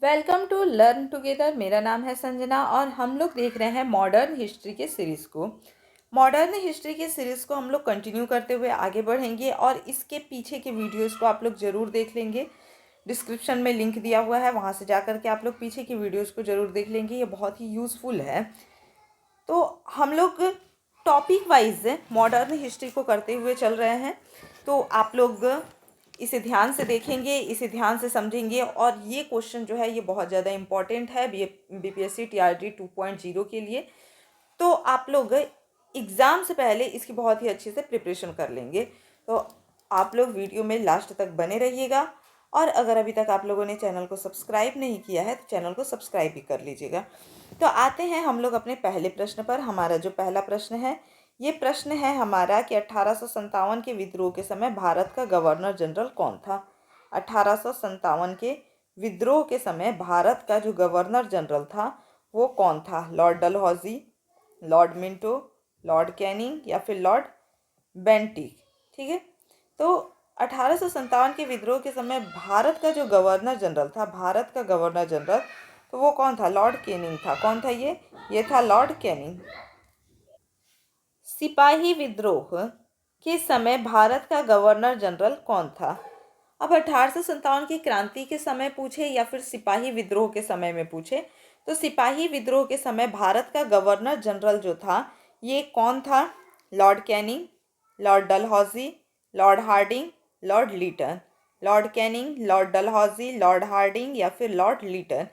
Welcome to learn together. मेरा नाम है संजना और हम लोग देख रहे हैं मॉडर्न हिस्ट्री के सीरीज़ को। मॉडर्न हिस्ट्री के सीरीज़ को हम लोग कंटिन्यू करते हुए आगे बढ़ेंगे और इसके पीछे के वीडियोस को आप लोग ज़रूर देख लेंगे। डिस्क्रिप्शन में लिंक दिया हुआ है, वहाँ से जा कर के आप लोग पीछे की वीडियोस को ज़रूर देख लेंगे। ये बहुत ही यूज़फुल है। तो हम लोग टॉपिक वाइज मॉडर्न हिस्ट्री को करते हुए चल रहे हैं। तो आप लोग इसे ध्यान से देखेंगे, इसे ध्यान से समझेंगे और ये क्वेश्चन जो है ये बहुत ज़्यादा इम्पॉर्टेंट है बीपीएससी टीआरटी 2.0 के लिए। तो आप लोग एग्ज़ाम से पहले इसकी बहुत ही अच्छे से प्रिपरेशन कर लेंगे। तो आप लोग वीडियो में लास्ट तक बने रहिएगा और अगर अभी तक आप लोगों ने चैनल को सब्सक्राइब नहीं किया है तो चैनल को सब्सक्राइब भी कर लीजिएगा। तो आते हैं हम लोग अपने पहले प्रश्न पर। हमारा जो पहला प्रश्न है, ये प्रश्न है हमारा कि 1857 के विद्रोह के समय भारत का गवर्नर जनरल कौन था। 1857 के विद्रोह के समय भारत का जो गवर्नर जनरल था वो कौन था। Lord Dalhousie, Lord Minto, Lord Canning या फिर लॉर्ड बेंटिक। ठीक है। तो 1857 के विद्रोह के समय भारत का जो गवर्नर जनरल था, भारत का गवर्नर जनरल, तो वो कौन था। लॉर्ड कैनिंग था। कौन था ये था लॉर्ड कैनिंग। सिपाही विद्रोह के समय भारत का गवर्नर जनरल कौन था। अब 1857 की क्रांति के समय पूछे या फिर सिपाही विद्रोह के समय में पूछे, तो सिपाही विद्रोह के समय भारत का गवर्नर जनरल जो था ये कौन था। Lord Canning, lord Dalhousie, lord Hardinge, lord Lytton. Lord Canning, lord Dalhousie, lord Hardinge या फिर लॉर्ड लीटन।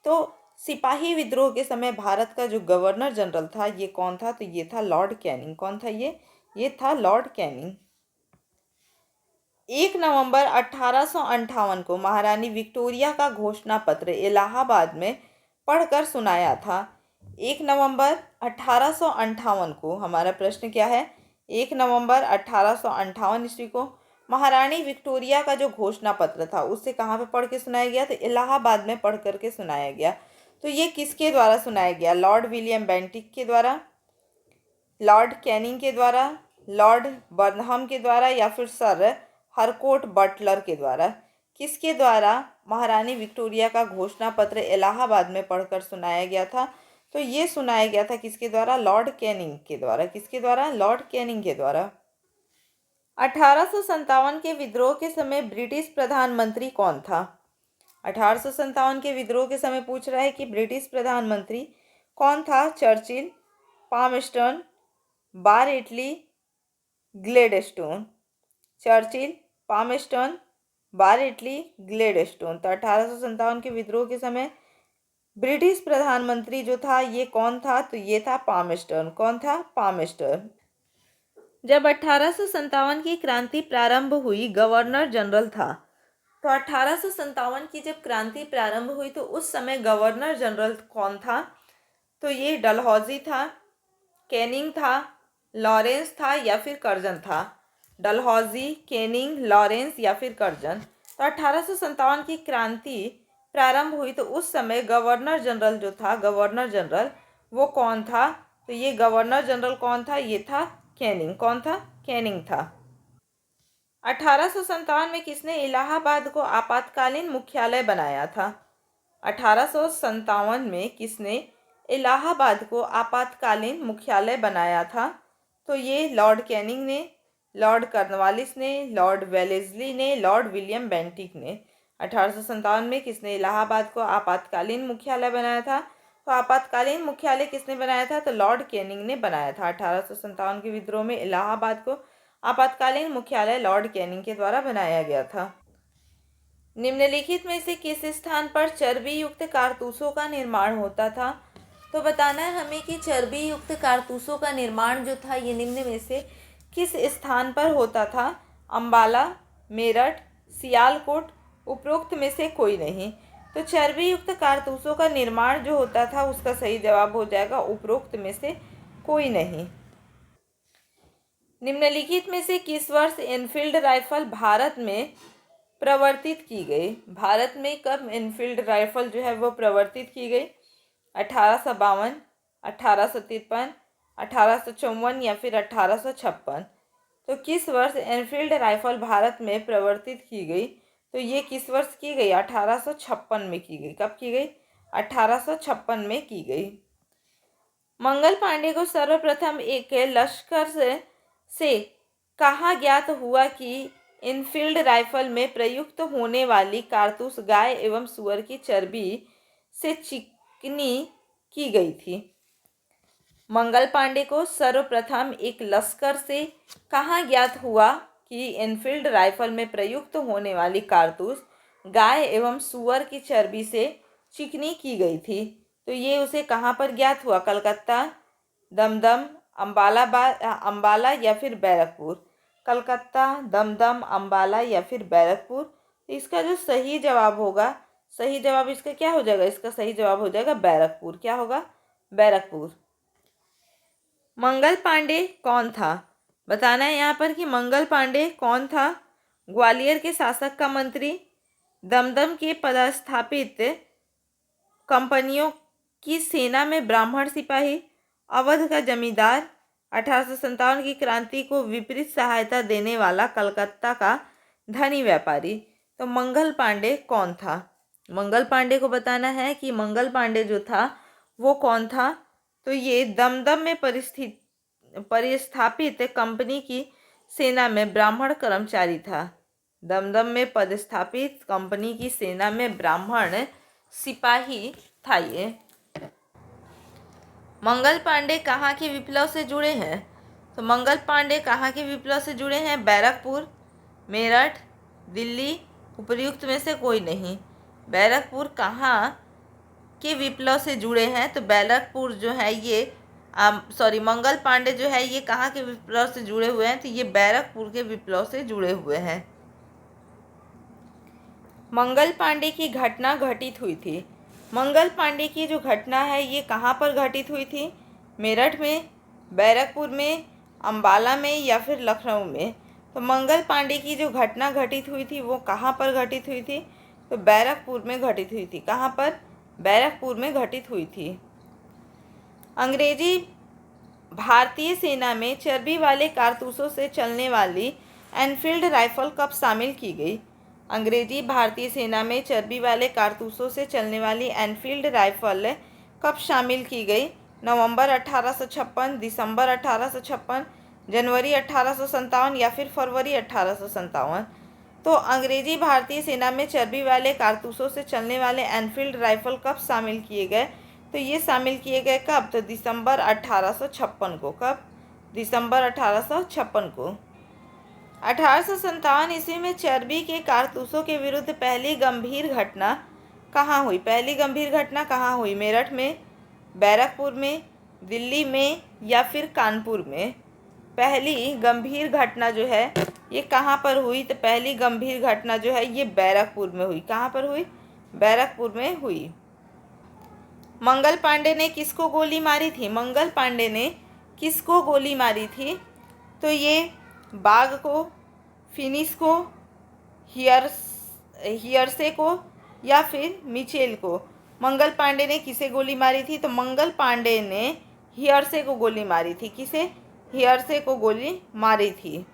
तो सिपाही विद्रोह के समय भारत का जो गवर्नर जनरल था ये कौन था, तो ये था लॉर्ड कैनिंग। कौन था ये था लॉर्ड कैनिंग। 1 नवंबर 1858 को महारानी विक्टोरिया का घोषणा पत्र इलाहाबाद में पढ़कर सुनाया था। 1 नवंबर 1858 को, हमारा प्रश्न क्या है, 1 नवंबर 1858 ईस्वी को महारानी विक्टोरिया का जो घोषणा पत्र था उससे कहाँ पे पढ़ के सुनाया गया, तो इलाहाबाद में पढ़ करके सुनाया गया। तो ये किसके द्वारा सुनाया गया। लॉर्ड विलियम बेंटिक के द्वारा, लॉर्ड कैनिंग के द्वारा, लॉर्ड बर्नहम के द्वारा या फिर सर हरकोट बटलर के द्वारा। किसके द्वारा महारानी विक्टोरिया का घोषणा पत्र इलाहाबाद में पढ़कर सुनाया गया था, तो ये सुनाया गया था किसके द्वारा, लॉर्ड कैनिंग के द्वारा। किसके द्वारा, लॉर्ड कैनिंग के द्वारा। 1857 के विद्रोह के समय ब्रिटिश प्रधानमंत्री कौन था। 1857 के विद्रोह के समय पूछ रहा है कि ब्रिटिश प्रधानमंत्री कौन था। चर्चिल, पामस्टर्न, बार इटली, ग्लेडस्टोन। चर्चिल, पामस्टर्न, बार इटली, ग्लेडस्टोन। तो 1857 के विद्रोह के समय ब्रिटिश प्रधानमंत्री जो था ये कौन था, तो ये था पामस्टर्न। कौन था, पामस्टर्न। जब 1857 की क्रांति प्रारंभ हुई गवर्नर जनरल था। तो 1857 की जब क्रांति प्रारंभ हुई तो उस समय गवर्नर जनरल कौन था, तो ये डलहौजी था, कैनिंग था, लॉरेंस था या फिर कर्जन था। डलहौजी, कैनिंग, लॉरेंस या फिर कर्जन। तो 1857 की क्रांति प्रारंभ हुई तो उस समय गवर्नर जनरल जो था, गवर्नर जनरल वो कौन था, तो ये गवर्नर जनरल कौन था, ये था कैनिंग। कौन था, कैनिंग था। 1857 में किसने इलाहाबाद को आपातकालीन मुख्यालय बनाया था। 1857 में किसने इलाहाबाद को आपातकालीन मुख्यालय बनाया था, तो ये लॉर्ड कैनिंग ने, लॉर्ड कॉर्नवालिस ने, लॉर्ड वेलेस्ली ने, लॉर्ड विलियम बेंटिक ने। 1857 में किसने इलाहाबाद को आपातकालीन मुख्यालय बनाया था, तो आपातकालीन मुख्यालय किसने बनाया था, तो लॉर्ड कैनिंग ने बनाया था। 1857 के विद्रोह में इलाहाबाद को आपातकालीन मुख्यालय लॉर्ड कैनिंग के द्वारा बनाया गया था। निम्नलिखित में से किस स्थान पर चर्बी युक्त कारतूसों का निर्माण होता था। तो बताना है हमें कि चर्बी युक्त कारतूसों का निर्माण जो था ये निम्न में से किस स्थान पर होता था। अम्बाला, मेरठ, सियालकोट, उपरोक्त में से कोई नहीं। तो चर्बी युक्त कारतूसों का निर्माण जो होता था उसका सही जवाब हो जाएगा उपरोक्त में से कोई नहीं। निम्नलिखित में से किस वर्ष एनफील्ड राइफल भारत में प्रवर्तित की गई। भारत में कब एनफील्ड राइफल जो है वो प्रवर्तित की गई। 1852, 1853, 1854 या फिर 1856। तो किस वर्ष एनफील्ड राइफल भारत में प्रवर्तित की गई, तो ये किस वर्ष की गई? 1856 में की गई। कब की गई? 1856 में की गई। मंगल पांडे को सर्वप्रथम एक लश्कर से कहा ज्ञात हुआ कि इनफील्ड राइफल में प्रयुक्त होने वाली कारतूस गाय एवं सुअर की चर्बी से चिकनी की गई थी। मंगल पांडे को सर्वप्रथम एक लश्कर से कहा ज्ञात हुआ कि इनफील्ड राइफल में प्रयुक्त होने वाली कारतूस गाय एवं सुअर की चर्बी से चिकनी की गई थी। तो ये उसे कहाँ पर ज्ञात हुआ? कलकत्ता, दमदम, अम्बाला या फिर बैरकपुर। कलकत्ता, दमदम, अम्बाला या फिर बैरकपुर। तो इसका जो सही जवाब होगा, सही जवाब इसका क्या हो जाएगा? इसका सही जवाब हो जाएगा बैरकपुर। क्या होगा? बैरकपुर। मंगल पांडे कौन था? बताना है यहाँ पर कि मंगल पांडे कौन था। ग्वालियर के शासक का मंत्री, दमदम के पदस्थापित कंपनियों की सेना में ब्राह्मण सिपाही, अवध का जमींदार, 1857 की क्रांति को विपरीत सहायता देने वाला कलकत्ता का धनी व्यापारी। तो मंगल पांडे कौन था? मंगल पांडे को बताना है कि मंगल पांडे जो था वो कौन था। तो ये दमदम में परिस्थापित कंपनी की सेना में ब्राह्मण कर्मचारी था। दमदम में पदस्थापित कंपनी की सेना में ब्राह्मण सिपाही था ये। मंगल पांडे कहाँ के विप्लव से जुड़े हैं? तो मंगल पांडे कहाँ के विप्लव से जुड़े हैं? बैरकपुर, मेरठ, दिल्ली, उपर्युक्त में से कोई नहीं। बैरकपुर कहाँ के विप्लव से जुड़े हैं? तो बैरकपुर जो है ये मंगल पांडे जो है ये कहाँ के विप्लव से जुड़े हुए हैं? तो ये बैरकपुर के विप्लव से जुड़े हुए हैं। मंगल पांडे की घटना घटित हुई थी। मंगल पांडे की जो घटना है ये कहाँ पर घटित हुई थी? मेरठ में, बैरकपुर में, अम्बाला में या फिर लखनऊ में। तो मंगल पांडे की जो घटना घटित हुई थी वो कहाँ पर घटित हुई थी? तो बैरकपुर में घटित हुई थी। कहाँ पर? बैरकपुर में घटित हुई थी। अंग्रेजी भारतीय सेना में चर्बी वाले कारतूसों से चलने वाली एनफील्ड राइफल कब शामिल की गई? अंग्रेजी भारतीय सेना में चर्बी वाले कारतूसों से चलने वाली एनफील्ड राइफल कब शामिल की गई? नवंबर 1856, दिसंबर 1856, जनवरी 1857 या फिर फरवरी 1857। तो अंग्रेजी भारतीय सेना में चर्बी वाले कारतूसों से चलने वाले एनफील्ड राइफल कब शामिल किए गए? तो ये शामिल किए गए कब? तो दिसंबर 1856 को। कब? दिसंबर 1856 को। 1857 ईस्वी में चर्बी के कारतूसों के विरुद्ध पहली गंभीर घटना कहाँ हुई? पहली गंभीर घटना कहाँ हुई? मेरठ में, बैरकपुर में, दिल्ली में या फिर कानपुर में? पहली गंभीर घटना जो है ये कहाँ पर हुई? तो पहली गंभीर घटना जो है ये बैरकपुर में हुई। कहाँ पर हुई? बैरकपुर में हुई। मंगल पांडे ने किसको गोली मारी थी? मंगल पांडे ने किसको गोली मारी थी? तो ये बाघ को, फिनिश को, हियरसे को या फिर मिचेल को। मंगल पांडे ने किसे गोली मारी थी? तो मंगल पांडे ने हियरसे को गोली मारी थी। किसे? हियरसे को गोली मारी थी।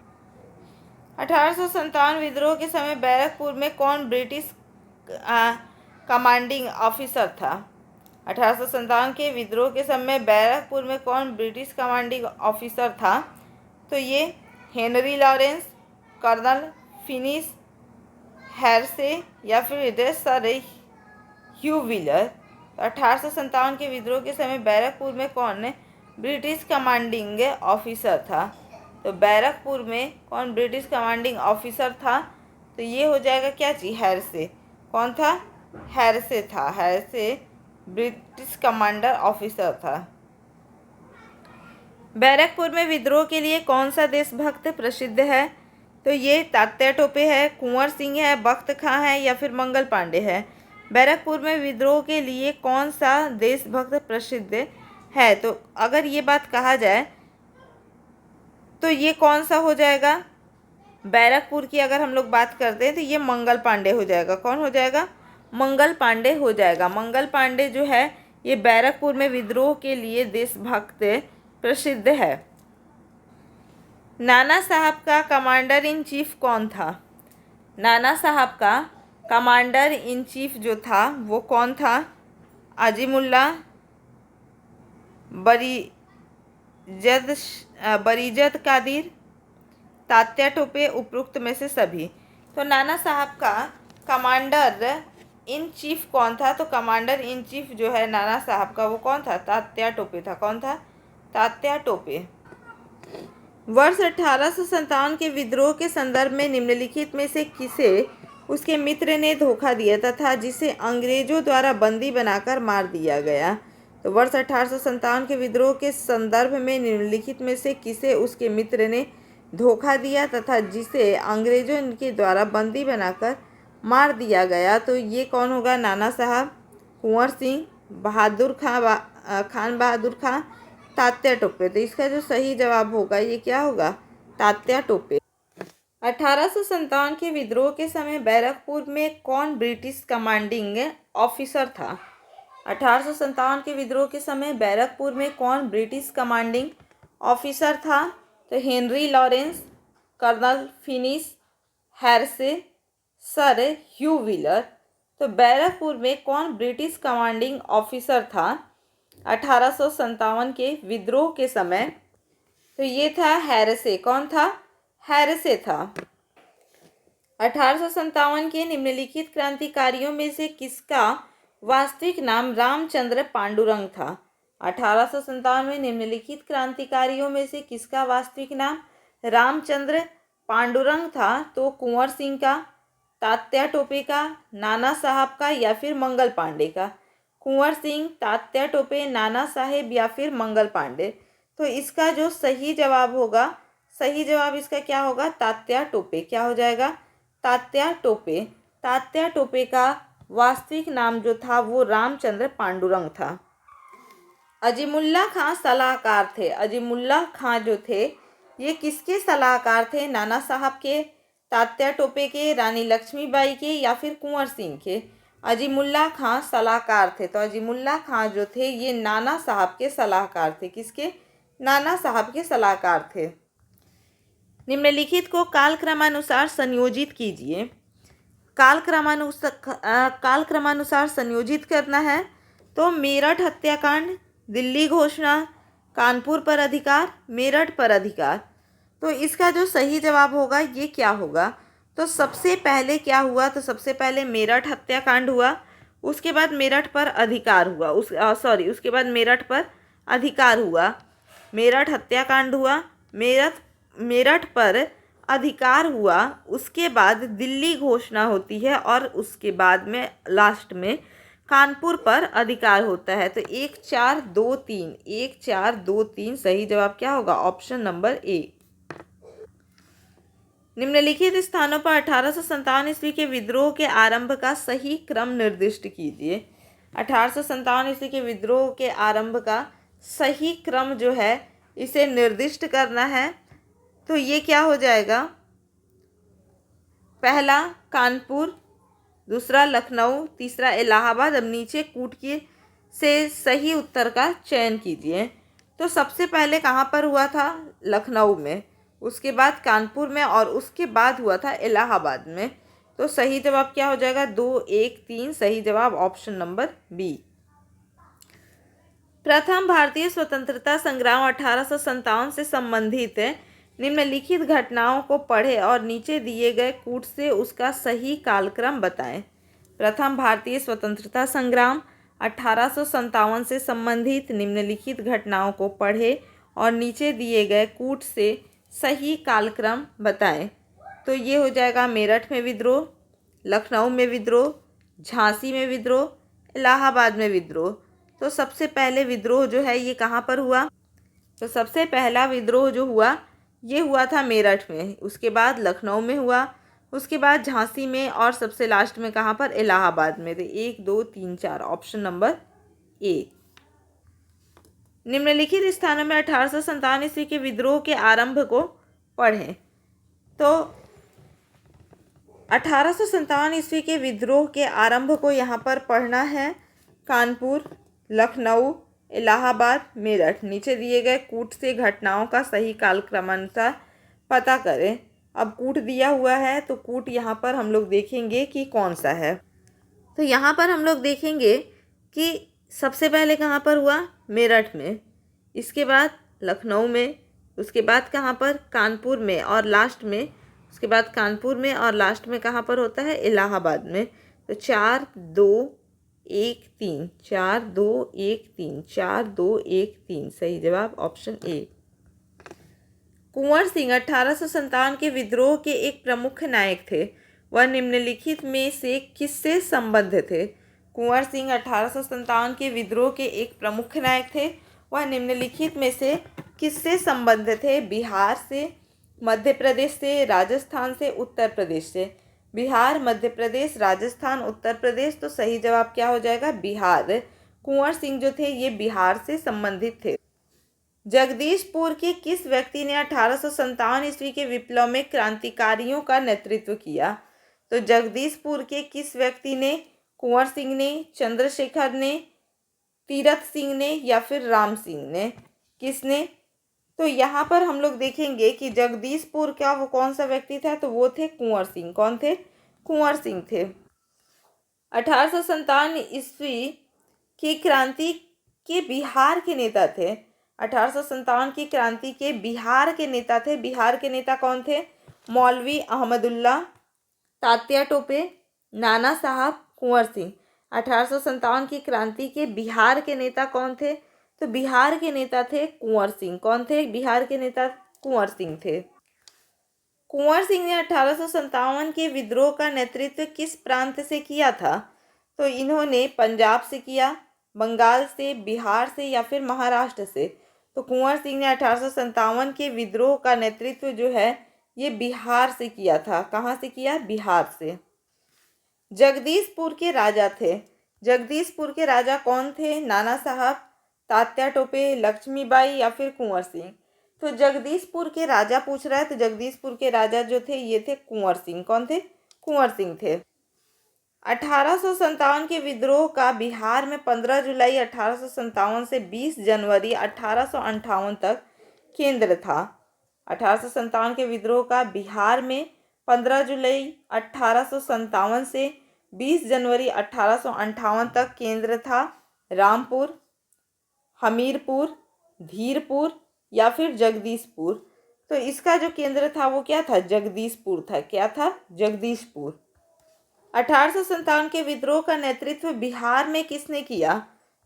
1857 विद्रोह के समय बैरकपुर में कौन ब्रिटिश कमांडिंग ऑफिसर था? 1857 के विद्रोह के समय बैरकपुर में कौन ब्रिटिश कमांडिंग ऑफिसर था? तो ये Henry Lawrence, colonel finish, hearsay या फिर सर ह्यू व्हीलर। तो 1857 के विद्रोह के समय बैरकपुर में कौन ब्रिटिश कमांडिंग ऑफिसर था? तो बैरकपुर में कौन ब्रिटिश कमांडिंग ऑफिसर था? तो ये हो जाएगा क्या चीज? हेरसे। कौन था? हेरसे था। हेरसे ब्रिटिश कमांडर ऑफिसर था। बैरकपुर में विद्रोह के लिए कौन सा देशभक्त प्रसिद्ध है? तो ये तात्या टोपे है, कुंवर सिंह है, बख्त खां है या फिर मंगल पांडे है। बैरकपुर में विद्रोह के लिए कौन सा देशभक्त प्रसिद्ध है? तो अगर ये बात कहा जाए तो ये कौन सा हो जाएगा? बैरकपुर की अगर हम लोग बात करते हैं तो ये मंगल पांडे हो जाएगा। कौन हो जाएगा? मंगल पांडे हो जाएगा। मंगल पांडे जो है ये बैरकपुर में विद्रोह के लिए देशभक्त प्रसिद्ध है। नाना साहब का कमांडर इन चीफ कौन था? नाना साहब का कमांडर इन चीफ जो था वो कौन था? अजीमुल्ला, बरीजद कादिर, तात्या टोपे, उपरोक्त में से सभी। तो नाना साहब का कमांडर इन चीफ कौन था? तो कमांडर इन चीफ जो है नाना साहब का वो कौन था? तात्या टोपे था। कौन था? तात्या टोपे। वर्ष 1857 के विद्रोह के संदर्भ में निम्नलिखित में से किसे उसके मित्र ने धोखा दिया तथा जिसे अंग्रेजों द्वारा बंदी बनाकर मार दिया गया? तो वर्ष 1857 के विद्रोह के संदर्भ में निम्नलिखित में से किसे उसके मित्र ने धोखा दिया तथा जिसे अंग्रेजों के द्वारा बंदी बनाकर मार दिया गया? तो ये कौन होगा? नाना साहब, कुंवर सिंह, खान बहादुर खां, तात्या टोपे। तो इसका जो सही जवाब होगा ये क्या होगा? तात्या टोपे। 1857 के विद्रोह के समय बैरकपुर में कौन ब्रिटिश कमांडिंग ऑफिसर था? 1857 के विद्रोह के समय बैरकपुर में कौन ब्रिटिश कमांडिंग ऑफिसर था? तो Henry Lawrence, colonel Finnis, Hearsey, sir Hugh Wheeler. तो बैरकपुर में कौन ब्रिटिश कमांडिंग ऑफिसर था 1857 के विद्रोह के समय? तो ये था हैरसे। कौन था? हैरसे था। 1857 के निम्नलिखित क्रांतिकारियों में से किसका वास्तविक नाम रामचंद्र पांडुरंग था? 1857 में निम्नलिखित क्रांतिकारियों में से किसका वास्तविक नाम रामचंद्र पांडुरंग था? तो कुंवर सिंह का, तात्या टोपे का, नाना साहब का या फिर मंगल पांडे का? कुंवर सिंह, तात्या टोपे, नाना साहेब या फिर मंगल पांडे? तो इसका जो सही जवाब होगा, सही जवाब इसका क्या होगा? तात्या टोपे। क्या हो जाएगा? तात्या टोपे। तात्या टोपे का वास्तविक नाम जो था वो रामचंद्र पांडुरंग था। अजीमुल्ला खां सलाहकार थे। अजीमुल्ला खां जो थे ये किसके सलाहकार थे? नाना साहब के, तात्या टोपे के, रानी लक्ष्मीबाई के या फिर कुंवर सिंह के? अजीमुल्ला खां सलाहकार थे। तो अजीमुल्ला खां जो थे ये नाना साहब के सलाहकार थे। किसके? नाना साहब के सलाहकार थे। निम्नलिखित को कालक्रमानुसार संयोजित कीजिए। कालक्रमानुसार संयोजित करना है तो मेरठ हत्याकांड, दिल्ली घोषणा, कानपुर पर अधिकार, मेरठ पर अधिकार। तो इसका जो सही जवाब होगा ये क्या होगा? तो सबसे पहले क्या हुआ? तो सबसे पहले मेरठ हत्याकांड हुआ, उसके बाद मेरठ पर अधिकार हुआ, उसके बाद मेरठ पर अधिकार हुआ। मेरठ हत्याकांड हुआ, मेरठ पर अधिकार हुआ, उसके बाद दिल्ली घोषणा होती है और उसके बाद में लास्ट में कानपुर पर अधिकार होता है। तो 1 4 2 3, 1 4 2 3 सही जवाब क्या होगा? Option number A. निम्नलिखित स्थानों पर 1857 ईस्वी के विद्रोह के आरंभ का सही क्रम निर्दिष्ट कीजिए। 1857 ईस्वी के विद्रोह के आरंभ का सही क्रम जो है इसे निर्दिष्ट करना है। तो ये क्या हो जाएगा? पहला कानपुर, दूसरा लखनऊ, तीसरा इलाहाबाद। अब नीचे कूट के से सही उत्तर का चयन कीजिए। तो सबसे पहले कहाँ पर हुआ था? लखनऊ में, उसके बाद कानपुर में और उसके बाद हुआ था इलाहाबाद में। तो सही जवाब क्या हो जाएगा? 2 1 3 सही जवाब ऑप्शन नंबर बी। प्रथम भारतीय स्वतंत्रता संग्राम 1857 से संबंधित निम्नलिखित घटनाओं को पढ़ें और नीचे दिए गए कूट से उसका सही कालक्रम बताएं। प्रथम भारतीय स्वतंत्रता संग्राम 1857 से संबंधित निम्नलिखित घटनाओं को पढ़ें और नीचे दिए गए कूट से सही कालक्रम बताएं। तो ये हो जाएगा मेरठ में विद्रोह, लखनऊ में विद्रोह, झांसी में विद्रोह, इलाहाबाद में विद्रोह। तो सबसे पहले विद्रोह जो है ये कहाँ पर हुआ? तो सबसे पहला विद्रोह जो हुआ ये हुआ था मेरठ में, उसके बाद लखनऊ में हुआ, उसके बाद झांसी में और सबसे लास्ट में कहाँ पर? इलाहाबाद में। तो 1 2 3 4 ऑप्शन नंबर ए। निम्नलिखित स्थानों में 1857 ईस्वी के विद्रोह के आरंभ को पढ़ें। तो 1857 ईस्वी के विद्रोह के आरंभ को यहाँ पर पढ़ना है। कानपुर, लखनऊ, इलाहाबाद, मेरठ। नीचे दिए गए कूट से घटनाओं का सही कालक्रमानुसार पता करें अब कूट दिया हुआ है तो कूट यहाँ पर हम लोग देखेंगे कि कौन सा है। तो यहाँ पर हम लोग देखेंगे कि सबसे पहले कहाँ पर हुआ, मेरठ में, इसके बाद लखनऊ में, उसके बाद कहाँ पर, कानपुर में, और लास्ट में, उसके बाद कानपुर में और लास्ट में कहाँ पर होता है, इलाहाबाद में। तो 4 2 1 3, 4 2 1 3, 4 2 1 3, सही जवाब ऑप्शन ए। कुंवर सिंह 1857 के विद्रोह के एक प्रमुख नायक थे, वह निम्नलिखित में से किससे संबद्ध थे। कुंवर सिंह 1857 के विद्रोह के एक प्रमुख नायक थे, वह निम्नलिखित में से किससे संबद्ध थे। बिहार से, मध्य प्रदेश से, राजस्थान से, उत्तर प्रदेश से। बिहार, मध्य प्रदेश, राजस्थान, उत्तर प्रदेश। तो सही जवाब क्या हो जाएगा, बिहार। कुंवर सिंह जो थे ये बिहार से संबंधित थे। जगदीशपुर के किस व्यक्ति ने 1857 ईस्वी के विप्लव में क्रांतिकारियों का नेतृत्व किया। तो जगदीशपुर के किस व्यक्ति ने, कुंवर सिंह ने, चंद्रशेखर ने, तीरथ सिंह ने, या फिर राम सिंह ने, किसने। तो यहाँ पर हम लोग देखेंगे कि जगदीशपुर का वो कौन सा व्यक्ति था, तो वो थे कुंवर सिंह। कौन थे, कुंवर सिंह थे। 1857 ईस्वी की क्रांति के बिहार के नेता थे। 1857 की क्रांति के बिहार के नेता थे। बिहार के नेता कौन थे, मौलवी अहमदुल्ला, तात्या टोपे, नाना साहब, कुंवर सिंह। 1857 की क्रांति के बिहार के नेता कौन थे, तो बिहार के नेता थे कुंवर सिंह। कौन थे, बिहार के नेता कुंवर सिंह थे। कुंवर सिंह ने 1857 के विद्रोह का नेतृत्व किस प्रांत से किया था। तो इन्होंने पंजाब से किया, बंगाल से, बिहार से, या फिर महाराष्ट्र से। तो कुंवर सिंह ने 1857 के विद्रोह का नेतृत्व जो है ये बिहार से किया था। कहाँ से किया, बिहार से। जगदीशपुर के राजा थे। जगदीशपुर के राजा कौन थे, नाना साहब, तात्या टोपे, लक्ष्मीबाई, या फिर कुंवर सिंह। तो जगदीशपुर के राजा पूछ रहा है, तो जगदीशपुर के राजा जो थे ये थे कुंवर सिंह। कौन थे, कुंवर सिंह थे। 1857 के विद्रोह का बिहार में 15 जुलाई 1857 से 20 जनवरी 1858 तक केंद्र था। 1857 के विद्रोह का बिहार में 15 जुलाई 1857 से 20 जनवरी 1858 तक केंद्र था रामपुर, हमीरपुर, धीरपुर, या फिर जगदीशपुर। तो इसका जो केंद्र था वो क्या था, जगदीशपुर था। क्या था, जगदीशपुर। 1857 के विद्रोह का नेतृत्व बिहार में किसने किया।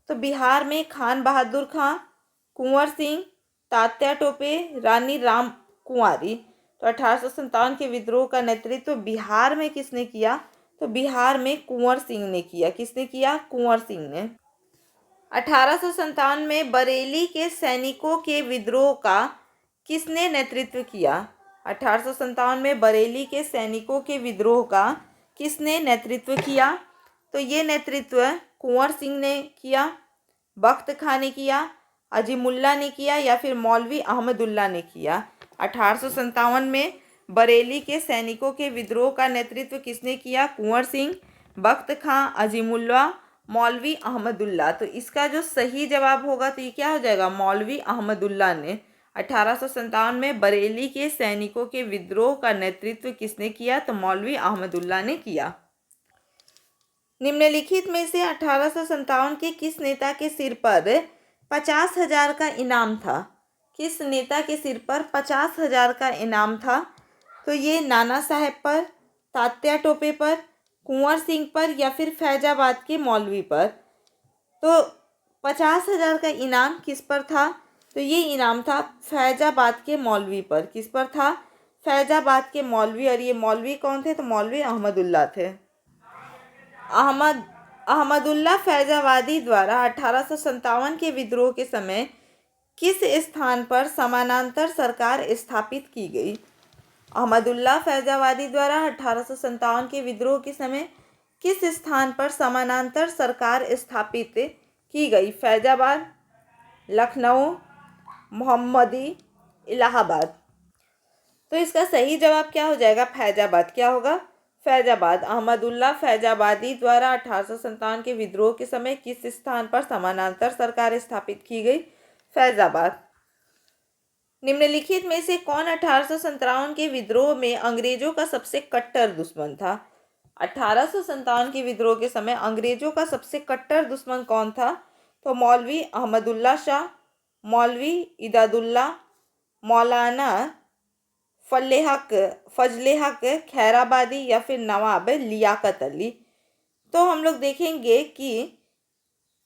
तो बिहार में खान बहादुर खां, कुंवर सिंह, तात्या टोपे, रानी राम कुंवारी। तो 1857 के विद्रोह का नेतृत्व बिहार में किसने किया, तो बिहार में कुंवर सिंह ने किया। किसने किया, कुंवर सिंह ने। 1857 में बरेली के सैनिकों के विद्रोह का किसने नेतृत्व किया। 1857 में बरेली के सैनिकों के विद्रोह का किसने नेतृत्व किया। तो ये नेतृत्व कुंवर सिंह ने किया, बख्त खां ने किया, अजीमुल्ला ने किया, या फिर मौलवी अहमदुल्ला ने किया। 1857 में बरेली के सैनिकों के विद्रोह का नेतृत्व किसने किया, कुंवर सिंह, बख्त खां, अजीमुल्ला, मौलवी अहमदुल्ला। तो इसका जो सही जवाब होगा तो ये क्या हो जाएगा, मौलवी अहमदुल्ला ने। 1857 में बरेली के सैनिकों के विद्रोह का नेतृत्व किसने किया, तो मौलवी अहमदुल्ला ने किया। निम्नलिखित में से 1857 के किस नेता के सिर पर 50,000 का इनाम था। किस नेता के सिर पर 50,000 का इनाम था। तो ये नाना साहब पर, तात्या टोपे पर, कुंवर सिंह पर, या फिर फैजाबाद के मौलवी पर। तो 50,000 का इनाम किस पर था, तो ये इनाम था फैजाबाद के मौलवी पर। किस पर था, फैजाबाद के मौलवी। और ये मौलवी कौन थे, तो मौलवी अहमदुल्ला थे। अहमदुल्ला फैजाबादी द्वारा 1857 के विद्रोह के समय किस स्थान पर समानांतर सरकार स्थापित की गई। अहमदुल्ला फैजाबादी द्वारा 1857 के विद्रोह के समय किस स्थान पर समानांतर सरकार स्थापित की गई। फैजाबाद, लखनऊ, मोहम्मदी, इलाहाबाद। तो इसका सही जवाब क्या हो जाएगा, फैजाबाद। क्या होगा, फैजाबाद। अहमदुल्ला फैजाबादी द्वारा 1857 के विद्रोह के समय किस स्थान पर समानांतर सरकार स्थापित की गई, फैजाबाद। निम्नलिखित में से कौन 1857 के विद्रोह में अंग्रेजों का सबसे कट्टर दुश्मन था? 1857 के विद्रोह के समय अंग्रेजों का सबसे कट्टर दुश्मन कौन था? तो मौलवी अहमदुल्ला शाह, मौलवी इदादुल्ला, मौलाना फजले हक खैराबादी या फिर नवाब लियाकत अली। तो हम लोग देखेंगे कि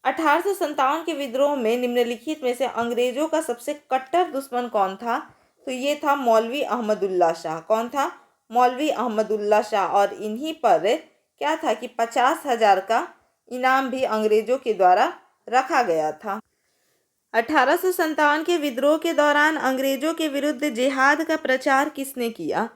1857 के विद्रोह में निम्नलिखित में से अंग्रेजों का सबसे कट्टर दुश्मन कौन था? तो ये था मौलवी अहमदुल्ला शाह। कौन था? मौलवी अहमदुल्ला शाह। और इन्हीं पर क्या था कि 50,000 का इनाम भी अंग्रेजों के द्वारा रखा गया था। 1857 के विद्रोह के दौरान अंग्रेजों के विरुद्ध जिहाद का प्रचार किसने किया?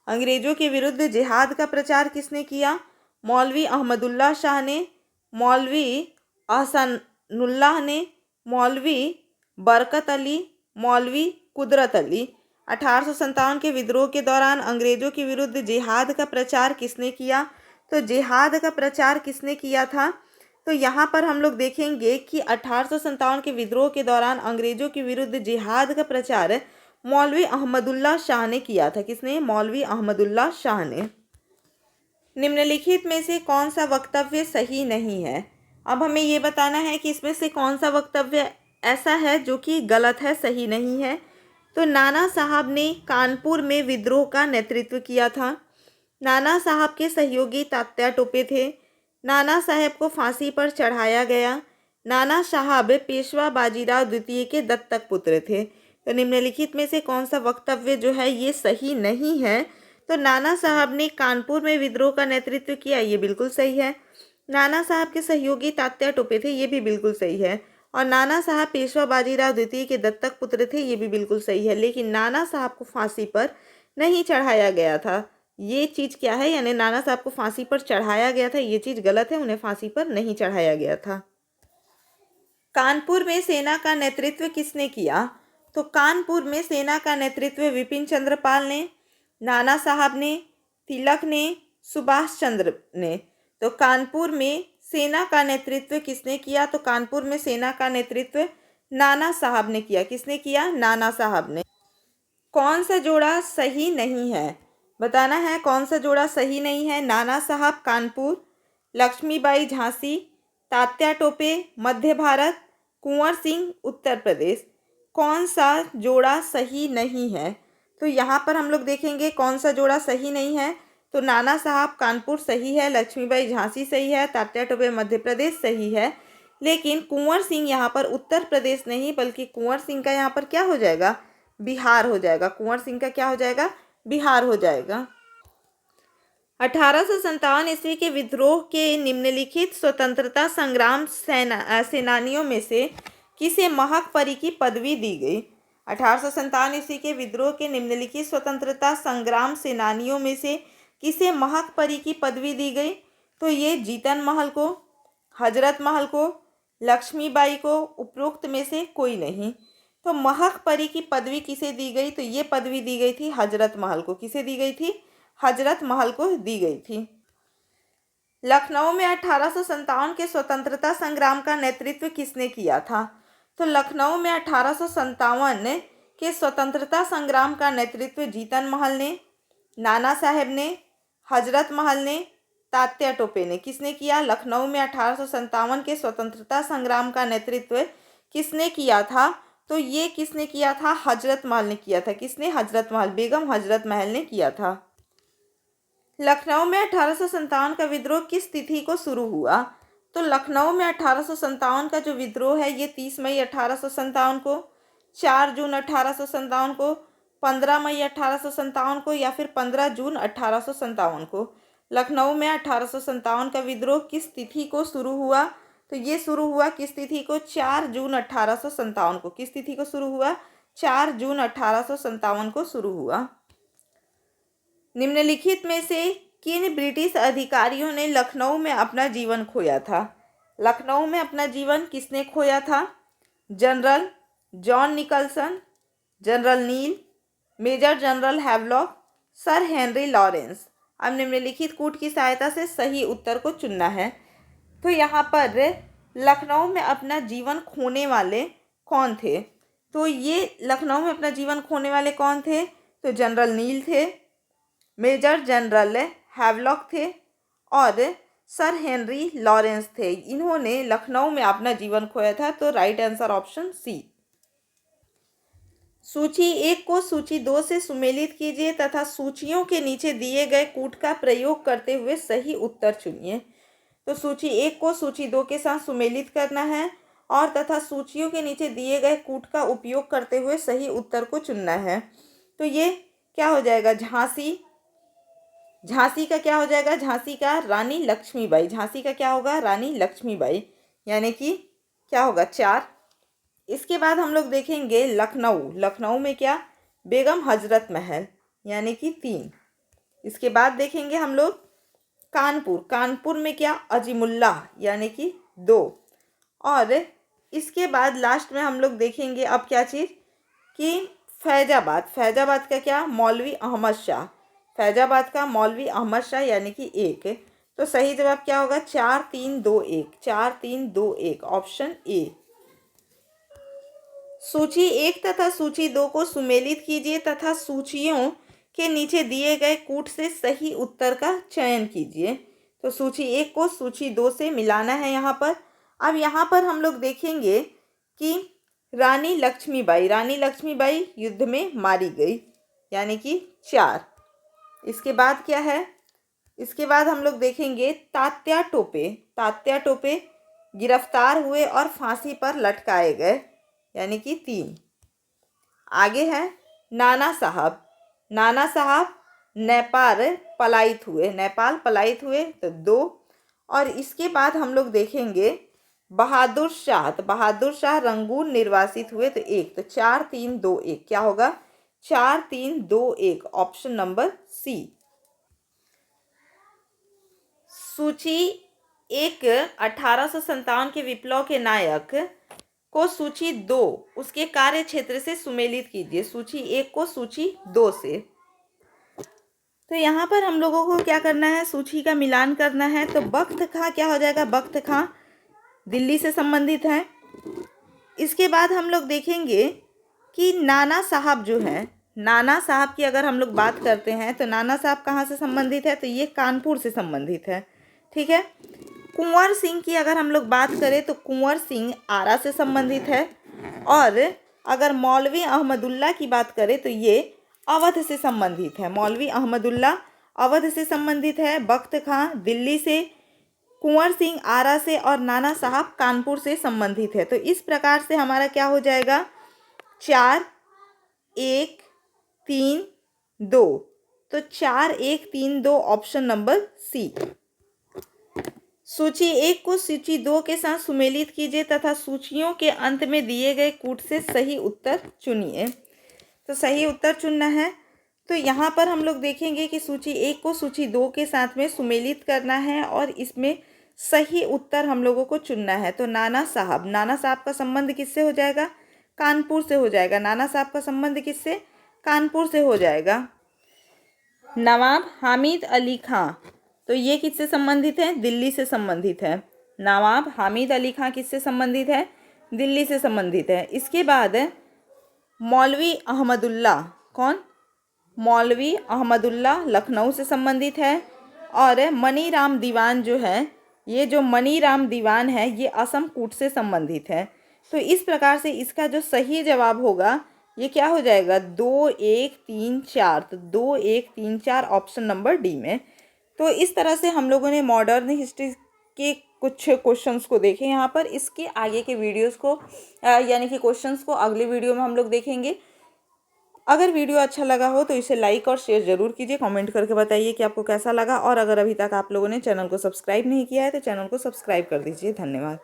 अंग्रेजों के विरुद्ध जिहाद का प्रचार किसने किया? मौलवी अहमदुल्ला शाह ने, मौलवी अहसनुल्लाह ने, मौलवी बरकत अली, मौलवी कुदरत अली। 1857 के विद्रोह के दौरान अंग्रेजों के विरुद्ध जिहाद का प्रचार किसने किया? तो जिहाद का प्रचार किसने किया था? तो यहाँ पर हम लोग देखेंगे कि 1857 के विद्रोह के दौरान अंग्रेजों के विरुद्ध जिहाद का प्रचार मौलवी अहमदुल्ला शाह ने किया था। किसने? मौलवी अहमदुल्ला शाह ने। निम्नलिखित में से कौन सा वक्तव्य सही नहीं है? अब हमें ये बताना है कि इसमें से कौन सा वक्तव्य ऐसा है जो कि गलत है, सही नहीं है। तो नाना साहब ने कानपुर में विद्रोह का नेतृत्व किया था। नाना साहब के सहयोगी तात्या टोपे थे। नाना साहब को फांसी पर चढ़ाया गया। नाना साहब पेशवा बाजीराव द्वितीय के दत्तक पुत्र थे। तो निम्नलिखित में से कौन सा वक्तव्य जो है ये सही नहीं है? तो नाना साहब ने कानपुर में विद्रोह का नेतृत्व किया, ये बिल्कुल सही है। नाना साहब के सहयोगी तात्या टोपे थे, ये भी बिल्कुल सही है। और नाना साहब पेशवा बाजीराव द्वितीय के दत्तक पुत्र थे, ये भी बिल्कुल सही है। लेकिन नाना साहब को फांसी पर नहीं चढ़ाया गया था, ये चीज़ क्या है? यानी नाना साहब को फांसी पर चढ़ाया गया था, ये चीज़ गलत है, उन्हें फांसी पर नहीं चढ़ाया गया था। कानपुर में सेना का नेतृत्व किसने किया? तो कानपुर में सेना का नेतृत्व विपिन चंद्र पाल ने, नाना साहब ने, तिलक ने, सुभाष चंद्र ने। तो कानपुर में सेना का नेतृत्व किसने किया? तो कानपुर में सेना का नेतृत्व नाना साहब ने किया। किसने किया? नाना साहब ने। कौन सा जोड़ा सही नहीं है? बताना है कौन सा जोड़ा सही नहीं है। नाना साहब कानपुर, लक्ष्मीबाई झांसी, तात्या टोपे मध्य भारत, कुंवर सिंह उत्तर प्रदेश। कौन सा जोड़ा सही नहीं है? तो यहाँ पर हम लोग देखेंगे कौन सा जोड़ा सही नहीं है। तो नाना साहब कानपुर सही है, लक्ष्मीबाई झांसी सही है, तात्या टोपे मध्य प्रदेश सही है। लेकिन कुंवर सिंह यहाँ पर उत्तर प्रदेश नहीं बल्कि कुंवर सिंह का यहाँ पर क्या हो जाएगा? बिहार हो जाएगा। कुंवर सिंह का क्या हो जाएगा? बिहार हो जाएगा। 1857 ईस्वी के विद्रोह के निम्नलिखित स्वतंत्रता संग्राम सेनानियों में से किसे महक परी की पदवी दी गई? 1857 ईस्वी के विद्रोह के निम्नलिखित स्वतंत्रता संग्राम सेनानियों में से किसे महक परी की पदवी दी गई? तो ये जीतन महल को, हजरत महल को, लक्ष्मीबाई को, उपरोक्त में से कोई नहीं। तो महक परी की पदवी किसे दी गई? तो ये पदवी दी गई थी हजरत महल को। किसे दी गई थी? हजरत महल को दी गई थी। लखनऊ में 1857 के स्वतंत्रता संग्राम का नेतृत्व किसने किया था? तो लखनऊ में 1857 के स्वतंत्रता संग्राम का नेतृत्व जीतन महल ने, नाना साहब ने, हजरत महल ने, तात्या टोपे ने। किसने किया? लखनऊ में 1857 के स्वतंत्रता संग्राम का नेतृत्व किसने किया था? तो ये किसने किया था? हजरत महल ने किया था। किसने? हजरत महल, बेगम हजरत महल ने किया था। लखनऊ में 1857 का विद्रोह किस तिथि को शुरू हुआ? तो लखनऊ में 1857 का जो विद्रोह है ये 30 मई 1857 को, 4 जून 1857 को, 15 मई 1857 को या फिर 15 जून 1857 को। लखनऊ में 1857 का विद्रोह किस तिथि को शुरू हुआ? तो ये शुरू हुआ किस तिथि को? 4 जून 1857 को। किस तिथि को शुरू हुआ? 4 जून 1857 को शुरू हुआ। निम्नलिखित में से किन ब्रिटिश अधिकारियों ने लखनऊ में अपना जीवन खोया था? लखनऊ में अपना जीवन किसने खोया था? General John Nicholson, general Neill, major general Havelock, sir Henry Lawrence. अब निम्नलिखित कूट की सहायता से सही उत्तर को चुनना है। तो यहाँ पर लखनऊ में अपना जीवन खोने वाले कौन थे? तो ये लखनऊ में अपना जीवन खोने वाले कौन थे? तो जनरल नील थे, मेजर जनरल हैवलॉक थे और सर हेनरी लॉरेंस थे। इन्होंने लखनऊ में अपना जीवन खोया था। तो राइट आंसर ऑप्शन सी। सूची 1 को सूची 2 से सुमेलित कीजिए तथा सूचियों के नीचे दिए गए कूट का प्रयोग करते हुए सही उत्तर चुनिए। तो सूची 1 को सूची 2 के साथ सुमेलित करना है और तथा सूचियों के नीचे दिए गए कूट का उपयोग करते हुए सही उत्तर को चुनना है। तो ये क्या हो जाएगा? झांसी का क्या हो जाएगा? झांसी का रानी लक्ष्मीबाई। झांसी का क्या होगा? रानी लक्ष्मीबाई, यानी कि क्या होगा? 4। इसके बाद हम लोग देखेंगे लखनऊ में क्या? बेगम हजरत महल, यानी कि 3। इसके बाद देखेंगे हम लोग कानपुर में क्या? अजीमुल्ला, यानी कि 2। और इसके बाद लास्ट में हम लोग देखेंगे अब क्या चीज़ कि फैजाबाद का क्या? मौलवी अहमद शाह। फैजाबाद का मौलवी अहमद शाह, यानी कि 1। तो सही जवाब क्या होगा? 4 3 2 1। 4 3 2 1, ऑप्शन ए। सूची 1 तथा सूची 2 को सुमेलित कीजिए तथा सूचियों के नीचे दिए गए कूट से सही उत्तर का चयन कीजिए। तो सूची 1 को सूची 2 से मिलाना है यहाँ पर। अब यहाँ पर हम लोग देखेंगे कि रानी लक्ष्मीबाई युद्ध में मारी गई, यानी कि 4। इसके बाद क्या है? इसके बाद हम लोग देखेंगे तात्या टोपे गिरफ्तार हुए और फांसी पर लटकाए गए, यानी कि 3। आगे है नाना साहब नेपाल पलायित हुए, तो 2। और इसके बाद हम लोग देखेंगे बहादुर शाह रंगून निर्वासित हुए, तो 1। तो 4 3 2 1 क्या होगा? 4 3 2 1, ऑप्शन नंबर सी। सूची 1 1857 के विप्लव के नायक को सूची 2 उसके कार्य क्षेत्र से सुमेलित कीजिए। सूची 1 को सूची 2 से। तो यहाँ पर हम लोगों को क्या करना है? सूची का मिलान करना है। तो बख्त खां क्या हो जाएगा? बख्त खां दिल्ली से संबंधित है। इसके बाद हम लोग देखेंगे कि नाना साहब जो है, नाना साहब की अगर हम लोग बात करते हैं तो नाना साहब कहाँ से संबंधित है? तो ये कानपुर से संबंधित है, ठीक है। कुंवर सिंह की अगर हम लोग बात करें तो कुंवर सिंह आरा से संबंधित है। और अगर मौलवी अहमदुल्ला की बात करें तो ये अवध से संबंधित है। मौलवी अहमदुल्ला अवध से संबंधित है। बख्त खां दिल्ली से, कुंवर सिंह आरा से और नाना साहब कानपुर से संबंधित है। तो इस प्रकार से हमारा क्या हो जाएगा? 4 1 3 2। तो 4 1 3 2, ऑप्शन नंबर सी। सूची 1 को सूची 2 के साथ सुमेलित कीजिए तथा सूचियों के अंत में दिए गए कूट से सही उत्तर चुनिए। तो सही उत्तर चुनना है। तो यहाँ पर हम लोग देखेंगे कि सूची 1 को सूची 2 के साथ में सुमेलित करना है और इसमें सही उत्तर हम लोगों को चुनना है। तो नाना साहब का संबंध किससे हो जाएगा? कानपुर से हो जाएगा। नाना साहब का संबंध किससे? कानपुर से हो जाएगा। नवाब हामिद अली खां, तो ये किससे संबंधित है? दिल्ली से संबंधित है। नवाब हामिद अली खां किससे संबंधित है? दिल्ली से संबंधित है। इसके बाद मौलवी अहमदुल्ला, कौन? मौलवी अहमदुल्ला लखनऊ से संबंधित है। और मनीराम दीवान जो है, ये जो मनीराम दीवान है ये असम कूट से संबंधित है। तो इस प्रकार से इसका जो सही जवाब होगा ये क्या हो जाएगा? 2 1 3 4। तो 2 1 3 4, ऑप्शन नंबर डी में। तो इस तरह से हम लोगों ने मॉडर्न हिस्ट्री के कुछ क्वेश्चंस को देखे यहाँ पर। इसके आगे के वीडियोस को यानी कि क्वेश्चंस को अगले वीडियो में हम लोग देखेंगे। अगर वीडियो अच्छा लगा हो तो इसे लाइक और शेयर ज़रूर कीजिए। कमेंट करके बताइए कि आपको कैसा लगा। और अगर अभी तक आप लोगों ने चैनल को सब्सक्राइब नहीं किया है तो चैनल को सब्सक्राइब कर दीजिए। धन्यवाद।